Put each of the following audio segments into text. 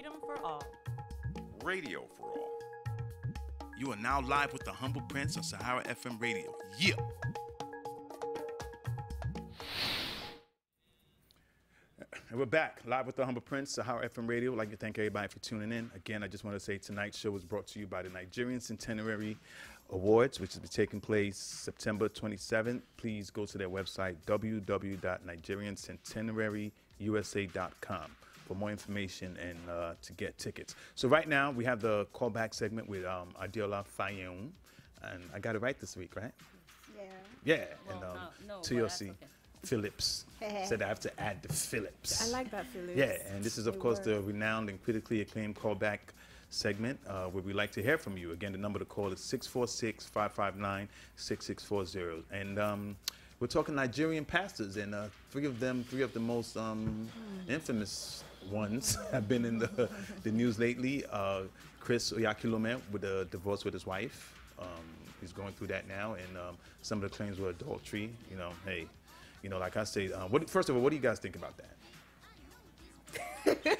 freedom for all. Radio for all. You are now live with the Humble Prince on Sahara FM Radio. Yeah. And we're back live with the Humble Prince, Sahara FM Radio. I'd like to thank everybody for tuning in. Again, I just want to say tonight's show was brought to you by the Nigerian Centenary Awards, which will be taking place September 27th. Please go to their website, www.nigeriancentenaryyusa.com for more information and to get tickets. So right now, we have the callback segment with Adiola Fayoum. And I got it right this week, right? Yeah. Yeah. Well, and TLC. Phillips said I have to add the Phillips. I like that, Phillips. Yeah, and this is, of course, the renowned and critically acclaimed callback segment where we like to hear from you. Again, the number to call is 646-559-6640. And we're talking Nigerian pastors, and three of the most infamous ones have been in the news lately. Chris Oyakhilome with a divorce with his wife. He's going through that now, and some of the claims were adultery. You know, hey. You know, like I say, first of all, what do you guys think about that?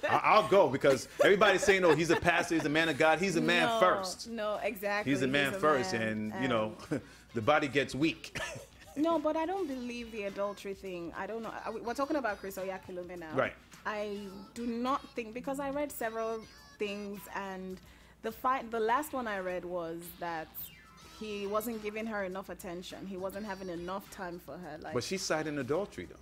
I'll go because everybody's saying, oh, he's a pastor, he's a man of God. He's a man first. No, exactly. He's a man first, and, you know, the body gets weak. No, but I don't believe the adultery thing. I don't know. We're talking about Chris Oyakhilome now. Right. I do not think, because I read several things, and the last one I read was that he wasn't giving her enough attention. He wasn't having enough time for her. Like, but she's citing adultery, though.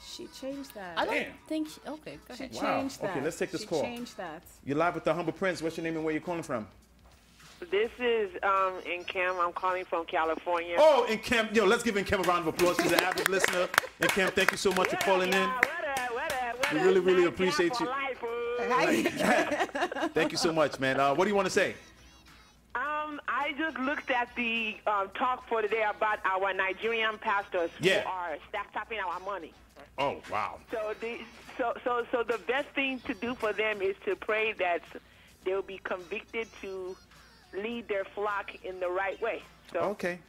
She changed that. I don't think she, okay, go ahead. She changed that. Okay, let's take this call. She changed that. You're live with the Humble Prince. What's your name and where you calling from? This is in Kim. I'm calling from California. Oh, in Kim. Yo, let's give in Kim a round of applause. She's an avid listener. And Kim, thank you so much for calling in. We really, really appreciate you. Thank you so much, man. What do you want to say? I just looked at the talk for today about our Nigerian pastors who are tapping our money. Oh, wow. So the best thing to do for them is to pray that they will be convicted to lead their flock in the right way. So, okay.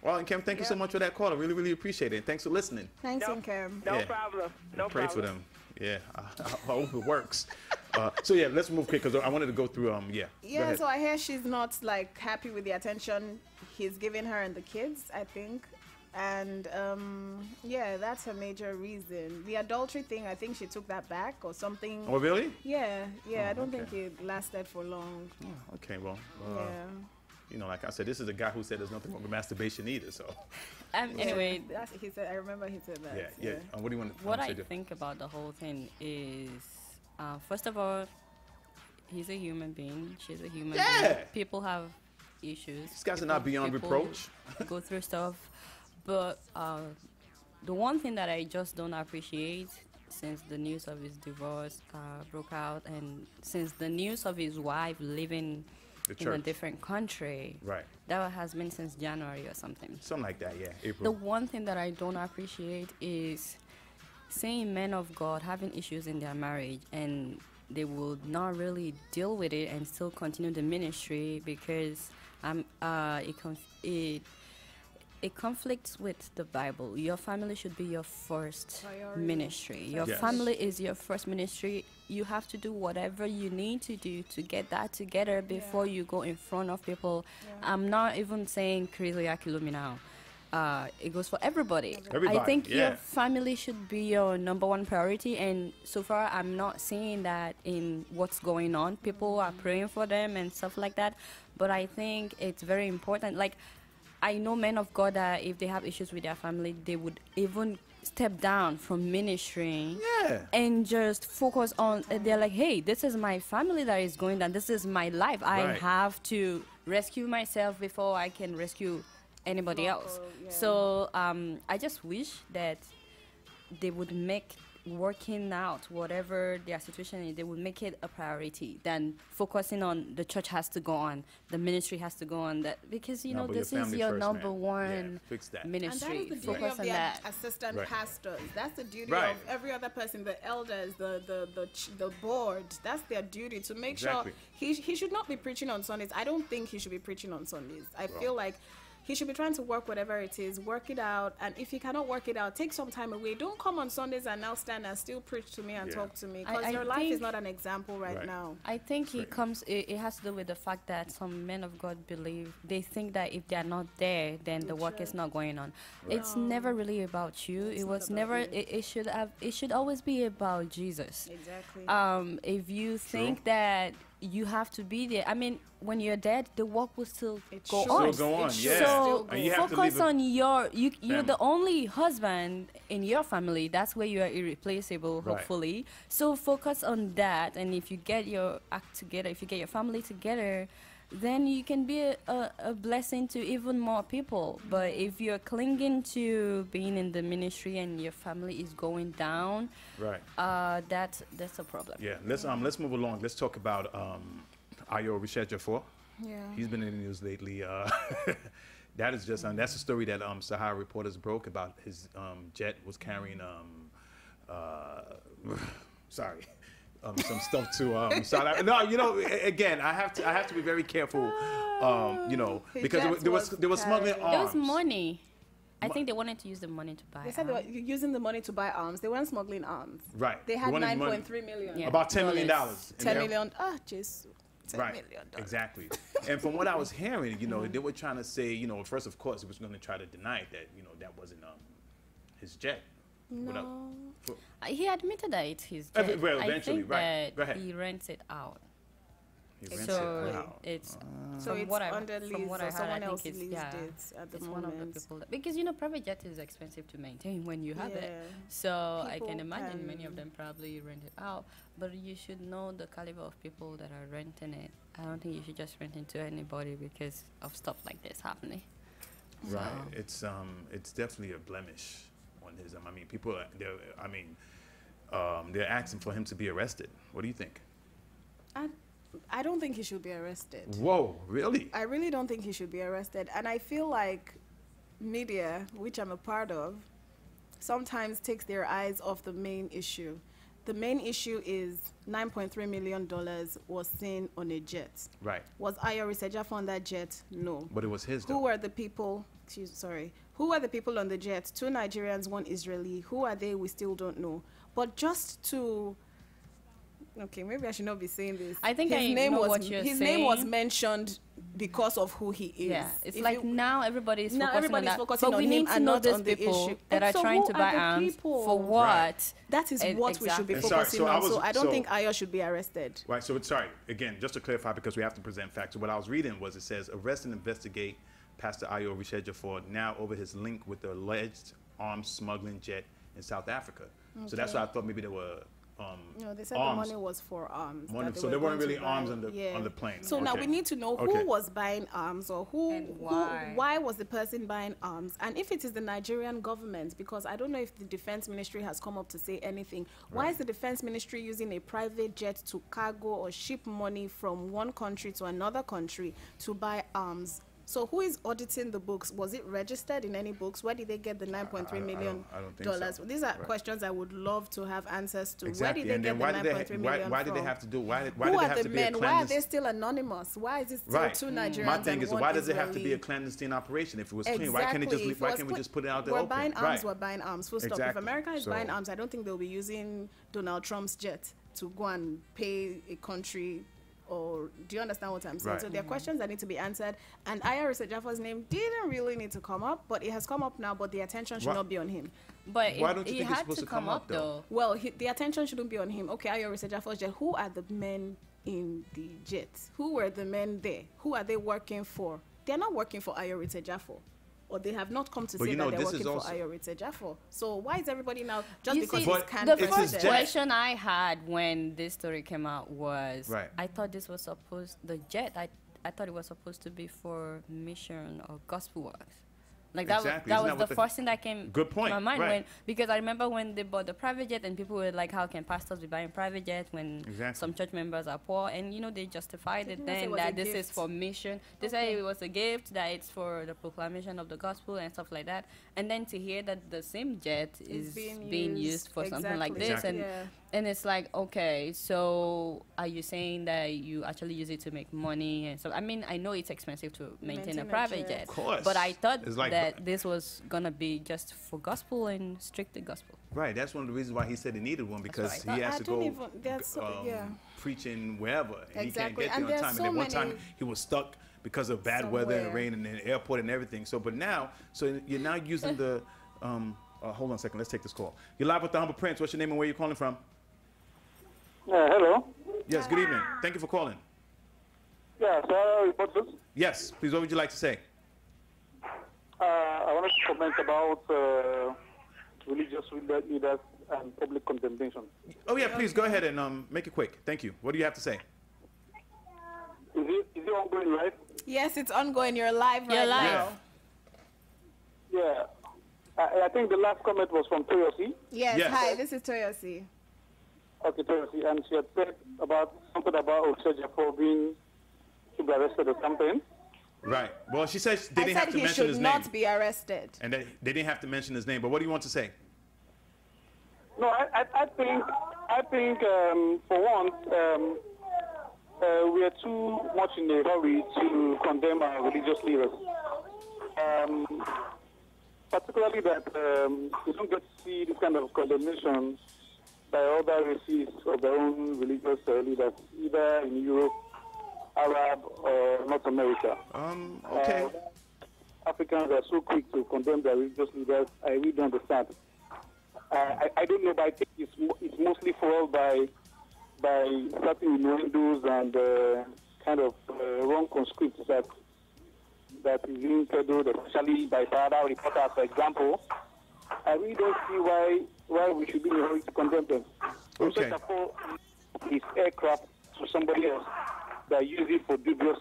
Well, and Kim, thank you so much for that call. I really, really appreciate it. Thanks for listening. Thanks, Kim. No problem. No pray problem. for them. Yeah, I hope it works. So yeah, let's move quick because I wanted to go through. Yeah. So I hear she's not like happy with the attention he's giving her and the kids, I think, and yeah, that's a major reason. The adultery thing, I think she took that back or something. Oh really? Yeah. I don't think it lasted for long. Oh, okay, well. Yeah. You know, like I said, this is a guy who said there's nothing wrong with masturbation either. So. Anyway, he said. I remember he said that. Yeah. And what do you want to say? What I think about the whole thing is, first of all, he's a human being. She's a human being. People have issues. These guys are not beyond reproach. Go through stuff, but the one thing that I just don't appreciate since the news of his divorce broke out, and since the news of his wife living in a different country. Right. That has been since January or something. Something like that, yeah. April. The one thing that I don't appreciate is seeing men of God having issues in their marriage and they will not really deal with it and still continue the ministry because it conflicts with the Bible. Your family should be your first ministry. Your family is your first ministry. You have to do whatever you need to do to get that together before you go in front of people. I'm not even saying Chris Oyakhilome now. It goes for everybody. I think your family should be your number one priority, and so far I'm not seeing that in what's going on. People are praying for them and stuff like that, but I think it's very important. Like, I know men of God that if they have issues with their family, they would even step down from ministry and just focus on, they're like, hey, this is my family that is going down. This is my life. I have to rescue myself before I can rescue anybody else. So I just wish that they would make working out whatever their situation is, they would make it a priority than focusing on the church has to go on, the ministry has to go on, that because you know this is your number one ministry. And that is the duty of the assistant pastors. That's the duty of every other person, the elders, the board. That's their duty to make sure he should not be preaching on Sundays. I don't think he should be preaching on Sundays. I feel like he should be trying to work whatever it is, work it out. And if he cannot work it out, take some time away. Don't come on Sundays and now stand and still preach to me and talk to me, because your life is not an example right now. I think it has to do with the fact that some men of God they think that if they're not there, then the work is not going on. It's never really about you. It should always be about Jesus. Exactly. If you think that you have to be there, I mean, when you're dead, the work will still go on. Yeah. So focus on you're the only husband in your family. That's where you are irreplaceable, hopefully. So focus on that, and if you get your act together, if you get your family together, then you can be a blessing to even more people. But if you're clinging to being in the ministry and your family is going down, that's a problem. Yeah, let's move along. Let's talk about Ayo Oritsejafor. Yeah, he's been in the news lately. That is just that's a story that Sahara reporters broke about. His jet was carrying some stuff to South Africa. No, you know, again, I have to be very careful, you know, because there was smuggling arms. There was money. I think they wanted to use the money to buy. They said they were using the money to buy arms. They weren't smuggling arms. Right. They had 9.3 million. Yeah. About $10 million. $10 million. Jesus. $10 million. Exactly. And from what I was hearing, you know, they were trying to say, you know, first, of course, it was going to try to deny that, you know, that wasn't his jet. No. He admitted that it's his jet. Well, eventually, I think that he rents it out. It's under lease, or someone else leased it at the moment. One of the people because, you know, private jet is expensive to maintain when you have it. So I can imagine many of them probably rent it out. But you should know the caliber of people that are renting it. I don't think you should just rent it to anybody because of stuff like this happening. Right. So. It's definitely a blemish on his. I mean, people. They're asking for him to be arrested. What do you think? I don't think he should be arrested. Whoa, really? I really don't think he should be arrested. And I feel like media, which I'm a part of, sometimes takes their eyes off the main issue. The main issue is $9.3 million was seen on a jet. Right. Was Ayo Oritsejafor on that jet? No. But it was his, though. Who were the people? Who were the people on the jet? 2 Nigerians, 1 Israeli. Who are they? We still don't know. But just to... Okay, maybe I should not be saying this. I think his name was mentioned because of who he is. Yeah, it's like now everybody's focusing on that. But we need to know those people that are trying to buy arms for what? Right. That is what we should be focusing on. So I don't think Ayo should be arrested. Right. So again, just to clarify, because we have to present facts. So what I was reading was it says arrest and investigate Pastor Ayo Oritsejafor now over his link with the alleged arms smuggling jet in South Africa. Okay. So that's why I thought maybe there were. No, they said arms. The money was for arms. So there weren't really arms on the plane. So now we need to know who was buying arms, or why was the person buying arms, and if it is the Nigerian government, because I don't know if the defense ministry has come up to say anything. Why is the defense ministry using a private jet to cargo or ship money from one country to another country to buy arms? So who is auditing the books? Was it registered in any books? Where did they get the $9.3 million? I don't think so. These are questions I would love to have answers to. Exactly. Where did they get the $9.3 million why did they have to do? Why who did they are have the to men? Be a why are they still anonymous? Why is it still 2 Nigerians? My thing is, why does it have to be Israeli? a clandestine operation if it was clean? Exactly. Why can't it just? Why can't we just put it out there? We're buying arms. We're buying arms. Full stop. Exactly. If America is buying arms, I don't think they'll be using Donald Trump's jet to go and pay a country. Or do you understand what I'm saying? Right. So there are questions that need to be answered. And Ayo Oritsejafor's name didn't really need to come up, but it has come up now. But the attention should not be on him. But why don't you think it's had supposed to to come up though? Well, the attention shouldn't be on him. Okay, Ayo Oritsejafor's jet. Who are the men in the jet? Who were the men there? Who are they working for? They're not working for Ayo Oritsejafor. Or they have not come to say that they're working for Ayo Oritsejafor. So why is everybody now just because it's candid? The first question I had when this story came out was, I thought this was supposed, the jet, I thought it was supposed to be for mission or gospel works. Like that Exactly. that Isn't was the first thing that came Good point. to my mind Right. because I remember when they bought the private jet and people were like, how can pastors be buying private jet when Exactly. some church members are poor? And they justified it Didn't they say it then was a that this is gift? for mission. They said it was a gift, that it's for the proclamation of the gospel and stuff like that. And then to hear that the same jet is being used for something like this, Exactly. and it's like, okay, so are you saying that you actually use it to make money? And so, I mean, I know it's expensive to maintain a private jet, Of course. but I thought It's like- that this was gonna be just for gospel and strictly gospel. Right. That's one of the reasons why he said he needed one, because what I he thought. has I to don't go even- that's so- yeah. preaching wherever. And Exactly. he can't And get there on there's time. so And then one time many- he was stuck because of bad weather and Somewhere. rain in the airport and everything. So, but now, so you're now using the, hold on a second. Let's take this call. You're live with the Humble Prince. What's your name and where you calling from? Hello. Yes, good evening. Thank you for calling. Yeah, so reporters. Yes, please, what would you like to say? I wanted to comment about religious leaders and public condemnation. Oh, yeah, please, go ahead and make it quick. Thank you. What do you have to say? Is it ongoing, right? Yes, it's ongoing. You're live You're right live. now. Yeah. I think the last comment was from Toyosi. Yes. Yes. Hi, this is Toyosi. Okay, Toyosi. And she had said about something about Oritsejafor being to be arrested or something. Right. Well, she says they I didn't said have to he mention should his not name. be arrested. And they didn't have to mention his name. But what do you want to say? No, I think for once, we are too much in a hurry to condemn our religious leaders. Particularly that we don't get to see this kind of condemnation by other races of their own religious leaders, either in Europe, Arab, or North America. Okay. Africans are so quick to condemn their religious leaders. I really don't understand. I don't know, but I think it's mostly followed by certain innuendos and kind of wrong conscripts that is being peddled, especially by other reporters, for example. I really don't see why we should be in a hurry to condemn them. Okay. So his aircraft to somebody else that use it for dubious,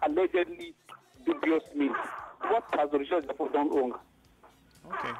allegedly dubious means. What has the research done wrong? Okay.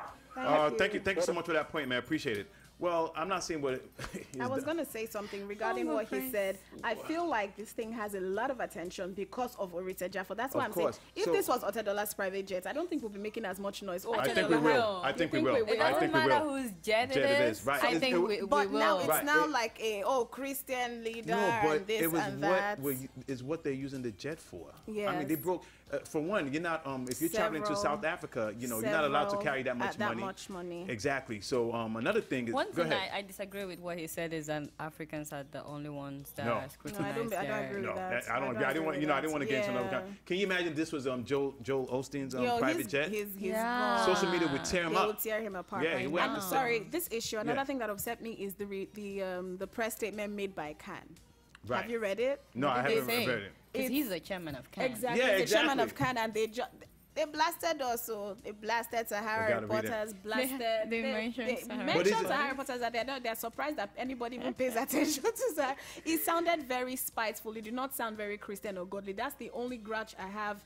Thank you. Thank you so much for that point, man. I appreciate it. Well, I'm not saying what it is. I was going to say something regarding Humble what he Prince. said. I feel like this thing has a lot of attention because of Oritsejafor. That's why Of I'm saying, course. if So- this was Otedola's private jet, I don't think we'll be making as much noise. Oh, I think Otedola we has- will. I think we think will. we It will? I doesn't think we matter will. whose jet Jet it is. right. I think we But will. now it's Right. now like a Christian leader No, but and this it was and what that. is what they're using the jet for. I mean, Yes. they broke. For one, you're not. If you're traveling to Several- South Africa, you're not allowed to carry that much that money. much money. Exactly. So another thing is. One Go thing ahead. I disagree with what he said is that Africans are the only ones that No. are No, scrutinized. I don't agree No, with that. I don't. agree I didn't want. with I didn't want to get into that. another. Can you imagine this was Joel Osteen's Yo, private he's, jet? He's Yeah. gone. Social media would tear him They will up. tear him apart. Yeah, he right would. now. I'm sorry. This issue. Another Yeah. thing that upset me is the press statement made by Khan. Right. Have you read it? No, I What did haven't they say? read it. Because It's- he's the chairman of CAN. Exactly. Yeah, the chairman of exactly. Khan, and they blasted also. They blasted I Sahara gotta read it. reporters. Blasted. They mentioned Sahara. But is mentioned it- Sahara reporters that they're surprised that anybody even pays attention to Sahara. It sounded very spiteful. It did not sound very Christian or godly. That's the only grudge I have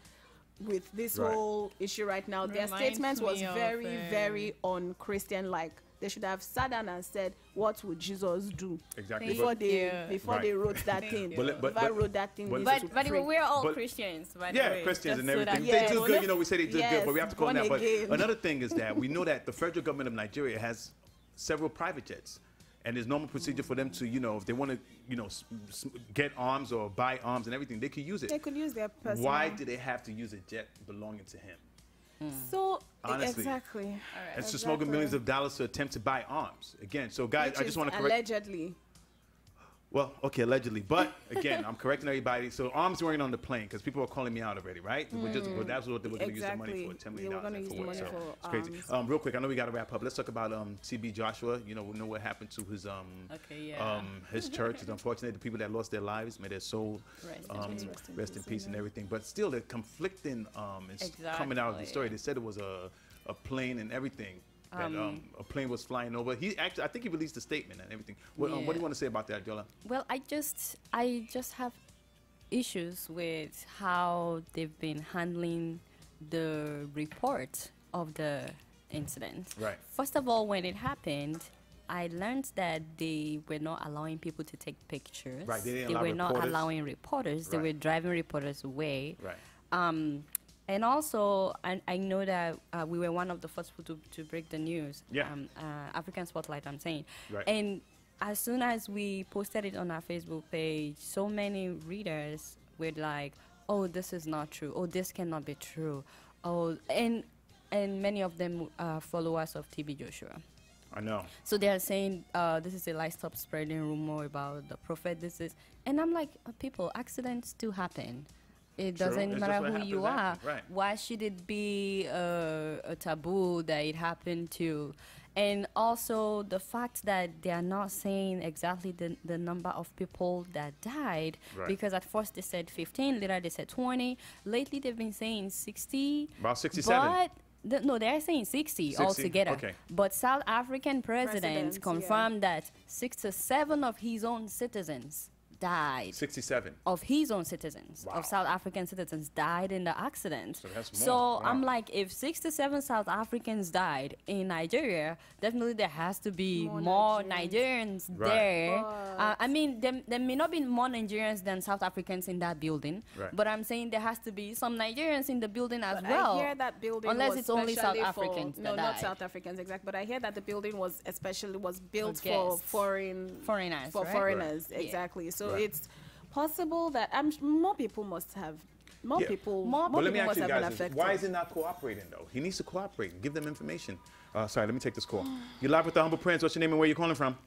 with this Right. whole issue right now. Their Reminds statement was me of, very, very un-Christian. Like they should have sat down and said, "What would Jesus do?" Exactly. Thank Before But, you. they Right. wrote that thing. But- but- Whoever wrote that thing. but- needs to But pray. we're all But- Christians, by the yeah, way. Christians and Just so everything. that They Yes. do good. We say they do good, but we Yes, have to call them that. born But again. another thing is that we know that the federal government of Nigeria has several private jets. And there's normal procedure for them to, if they want to, get arms or buy arms and everything, they could use it. They could use their personal. Why do they have to use a jet belonging to him? So Honestly. exactly. And to smuggle millions of dollars to attempt to buy arms. Again, so guys, Which I just is want to correct. allegedly. Well, okay, allegedly, but again, I'm correcting everybody. So arms weren't on the plane because people are calling me out already, right? But that's what they were going to use the money for. Exactly. $10 They million. were gonna use the money So for it's crazy. Real quick, I know we got to wrap up. Let's talk about TB Joshua. We know what happened to his his church. It's unfortunate the people that lost their lives, may their soul rest in peace and everything. But still, the conflicting is coming out of the story. They said it was a plane and everything. That a plane was flying over. He actually, I think he released a statement and everything. What do you want to say about that, Jola? Well, I just have issues with how they've been handling the report of the incident. Right. First of all, when it happened, I learned that they were not allowing people to take pictures. Right, they didn't They allow were not reporters. allowing reporters. They Right. were driving reporters away. Right. And also, I know that we were one of the first people to break the news. Yeah. African Spotlight, I'm saying. Right. And as soon as we posted it on our Facebook page, so many readers were like, oh, this is not true. Oh, this cannot be true. Oh, and many of them are followers of TB Joshua. I know. So they are saying, this is a lie, stop spreading rumor about the prophet. And I'm like, people, accidents do happen. It True. doesn't It's matter just what who you happens, are. right. Why should it be a taboo that it happened to? And also the fact that they are not saying exactly the number of people that died, Right. because at first they said 15, later they said 20. Lately they've been saying 60. About 67. But no, they're saying 60 altogether. Okay. But South African presidents Presidents, confirmed that 67 of his own citizens died. 67. Of his own citizens, Wow. of South African citizens, died in the accident. So that's more. So Wow. I'm like, if 67 South Africans died in Nigeria, definitely there has to be more Nigerians Right. there. I mean, there may not be more Nigerians than South Africans in that building, Right. but I'm saying there has to be some Nigerians in the building as But well. I hear that building Unless was it's only South specially Africans for, that no, not died. South Africans, exactly. But I hear that the building was built For for guests. foreigners, right? foreigners, Right. exactly. So Right. it's possible that more people must have more Yeah. people More But let me people ask must you have been guys, affected. why is it not cooperating, though? He needs to cooperate and give them information. Sorry, let me take this call. You're live with the Humble Prince. What's your name and where you calling from?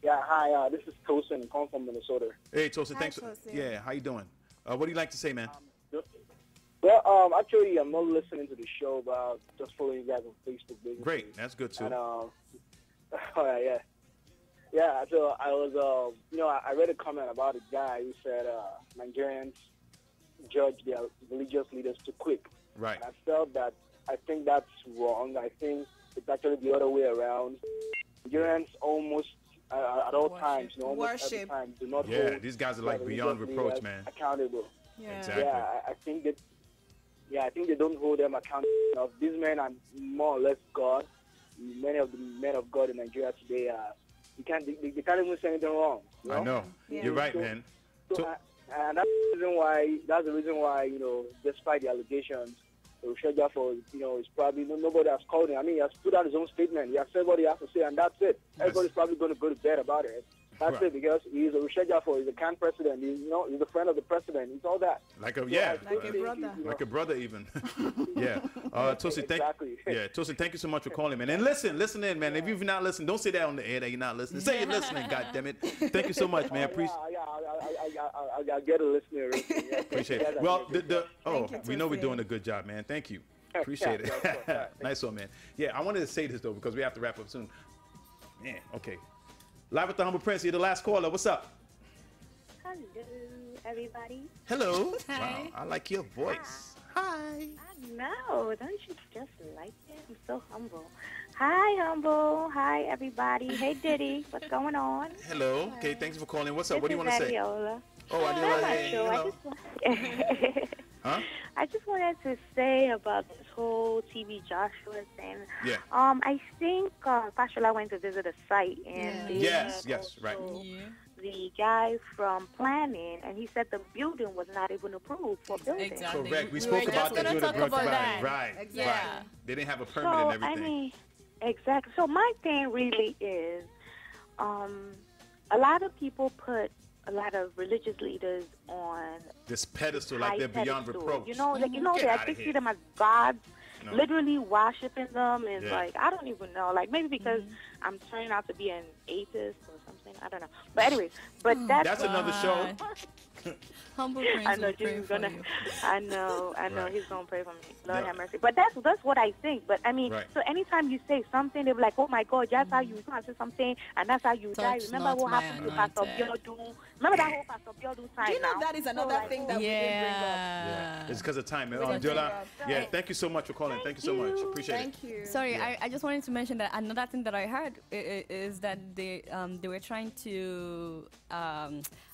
Yeah, hi. This is Tosin. I'm calling from Minnesota. Hey, Tosin, thanks. Tosin. Yeah, how you doing? What do you like to say, man? Well, actually, I'm not listening to the show, but just following you guys on Facebook. Basically. Great, that's good too. And all right, yeah. Yeah, so I was, I read a comment about a guy who said Nigerians judge their religious leaders too quick. Right. And I felt that I think that's wrong. I think it's actually the other way around. Nigerians almost at all times, almost every Worship. time, do not Yeah, hold these guys are their like beyond religious reproach, leaders man. accountable. Yeah. Exactly. I think they don't hold them accountable enough. These men are more or less God. Many of the men of God in Nigeria today, they can't even say anything wrong. You know? I know. Yeah. You're right, So- man. So, So- and that's the reason why, despite the allegations, Oritsejafor, is probably nobody has called him. I mean, he has put out his own statement. He has said what he has to say, and that's it. Everybody's probably going to go to bed about it. That's Right. it, because he's Oritsejafor, he's a can president. He's a friend of the president. He's all that. Like a So yeah, I Like a think, brother. like a brother even. Yeah. Tosin, Exactly. Tosin, thank you so much for calling, man. And listen in, man. If you've not listened, don't say that on the air that you're not listening. Say you're listening, God damn it. Thank you so much, man. I'll get a listener. Yeah. Appreciate it. Well, we know we're doing a good job, man. Thank you. Appreciate it. Nice one, man. Yeah, I wanted to say this though because we have to wrap up soon. Man, okay. Live with the Humble Prince. You're the last caller. What's up? Hello, everybody. Hello. Hi. Wow, I like your voice. Hi. I know. Don't you just like it? I'm so humble. Hi, Humble. Hi, everybody. Hey, Diddy. What's going on? Hello. Okay, thanks for calling. What's up? This What do you is want to say? Adiola. Oh, I I'm didn't not hey, sure. hello. Huh? I just wanted to say about this whole TV Joshua thing. Yeah. I think Pastor Ayo went to visit a site, and they Yes, had yes, right. also the guy from planning, and he said the building was not even approved for building. Exactly. Correct. We We spoke were about just that gonna during the talk drug about fight. that. Right. Exactly. Right. Yeah. They didn't have a permit So, and everything. I mean, exactly. So my thing really is, a lot of people put a lot of religious leaders on This pedestal, high like they're beyond pedestal. reproach. You know, Get that outta they here. see them as gods, No. literally worshiping them. Is Yeah. like, I don't even know. Like maybe because I'm turning out to be an atheist or something. I don't know. But anyways, That's another show. Humble I Prince know will pray Jesus for gonna. you. I know. Right. He's gonna pray for me. Lord Yeah. have mercy. But that's what I think. But I mean, Right. so anytime you say something, they're like, "Oh my God, that's how you gonna say something, and that's how you die." Touch Remember not what my happened to Pastor anointed. Biodun? Remember that whole Pastor Biodun time? Do you know now? that is another like, thing oh, that we didn't bring up? Yeah. It's because of time, man. We didn't bring Diola, up. yeah, thank you so much for calling. Thank you so much. Appreciate it. Thank you. Sorry, Yeah. I just wanted to mention that another thing that I heard is that they were trying to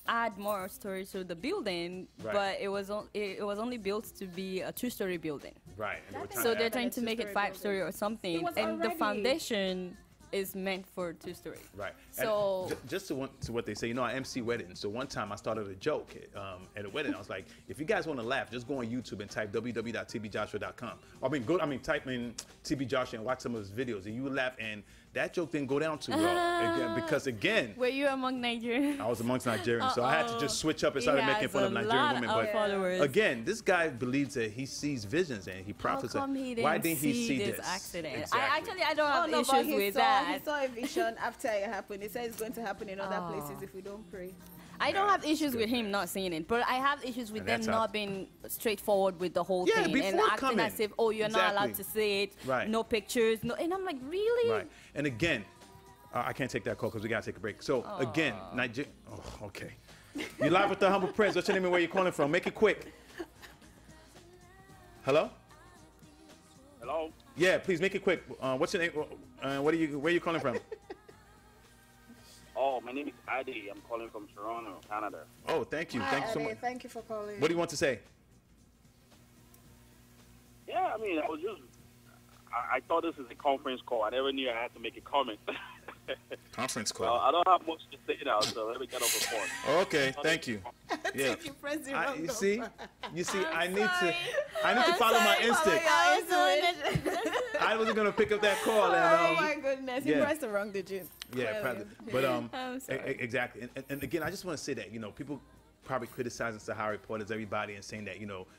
add more stories to the building, Right. but it was only built to be a 2-story building. Right. And they were trying So to they're add- trying to make it 5-story or something, It was and the already- foundation is meant for 2-story. Right. So- And just to what they say, I MC weddings. So one time I started a joke at a wedding. I was like, if you guys want to laugh, just go on YouTube and type www.tbjoshua.com. Type in TB Joshua and watch some of his videos, and you will laugh. And that joke didn't go down too well because Were you among Nigerians? I was amongst Nigerians, so I had to just switch up and started making fun of Nigerian women. But followers. again, this guy believes that he sees visions and he prophesies. How come he didn't Why didn't he see this this accident? Exactly. I don't have but issues he with saw, that. He saw a vision after it happened. He said it's going to happen in other places if we don't pray. I don't have issues with him not seeing it, but I have issues with And them that's how- not being straightforward with the whole Yeah, thing and before acting coming. as if, oh, you're not allowed Exactly. to say it, Right. no pictures, no. And I'm like, really? Right. And again, I can't take that call because we got to take a break. So again, Nigeria. Oh, okay. You live with the Humble Prince. What's your name and where you calling from? Make it quick. Hello? Hello? Yeah, please make it quick. What's your name? Where are you calling from? Oh, my name is Adi. I'm calling from Toronto, Canada. Oh, thank you. Thank you so Ade, much. thank you for calling. What do you want to say? Yeah, I mean, I thought this was a conference call. I never knew I had to make a comment. Conference Well, call. I don't have much to say now, so let me get off the phone. Okay, thank you. Yeah. You pressed the wrong You see, number. I need to follow my instinct. I wasn't gonna pick up that call. Oh And, my goodness, you yeah. pressed the wrong digit. Yeah, Clearly. probably. But I'm sorry. exactly. And again, I just want to say that people probably criticizing Sahara reporters, everybody, and saying that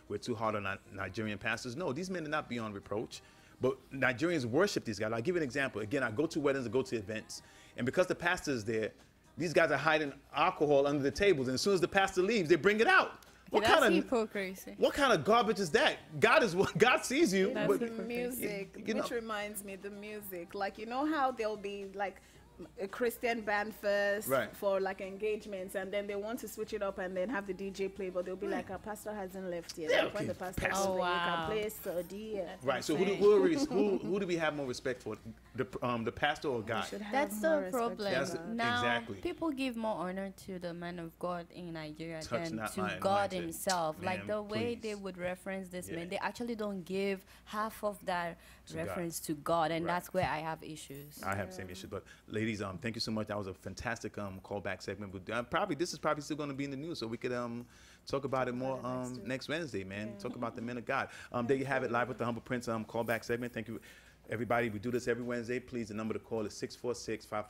we're too hard on Nigerian pastors. No, these men are not beyond reproach. But Nigerians worship these guys. I'll give you an example. Again, I go to weddings, I go to events, and because the pastor is there, these guys are hiding alcohol under the tables, and as soon as the pastor leaves, they bring it out. That's hypocrisy. What kind of garbage is that? God sees you. That's but The music, you know- which reminds me, the music. Like, you know how there'll be like a Christian band first Right. for like engagements, and then they want to switch it up and then have the DJ play, but they'll be like, our pastor hasn't left yet. Yeah, Like, when okay. the pastor Pastor. comes, Oh, then you can wow. play Saudi. Right. So insane. who do we have more respect for? The pastor or God? That's the problem. That's Now, exactly. people give more honor to the man of God in Nigeria Touch than not to my God anointed. himself. Like Ma'am, the way please. they would reference this Yeah. man, they actually don't give half of that To God. reference to God, and Right. that's where I have issues. I have the same issue. But ladies, thank you so much. That was a fantastic callback segment. But this is probably still going to be in the news, so we could talk about it more next Wednesday, man. Talk about the men of God. There you have it, live with the Humble Prince callback segment. Thank you, everybody. We do this every Wednesday. Please, the number to call is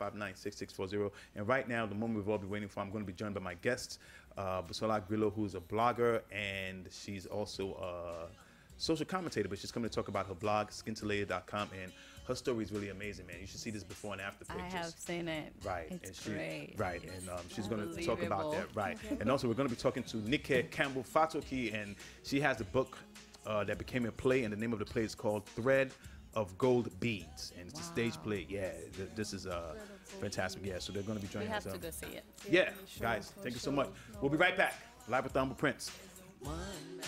646-559-6640. And right now, the moment we've all been waiting for, I'm going to be joined by my guest, Busola Grillo, who's a blogger, and she's also a social commentator, but she's coming to talk about her blog, skintolated.com, and her story is really amazing, man. You should see this before and after pictures. I have seen it. Right, It's and great. Right, and she's going to talk about that. Unbelievable. Right, and also we're going to be talking to Nike Campbell Fatoki, and she has a book that became a play, and the name of the play is called Thread of Gold Beads, and it's a stage play. Yeah, this is fantastic. Yeah, so they're going to be We joining have us. to go see it. Yeah, guys, thank you so much. We'll be right back, live with the Humble Prince. One man.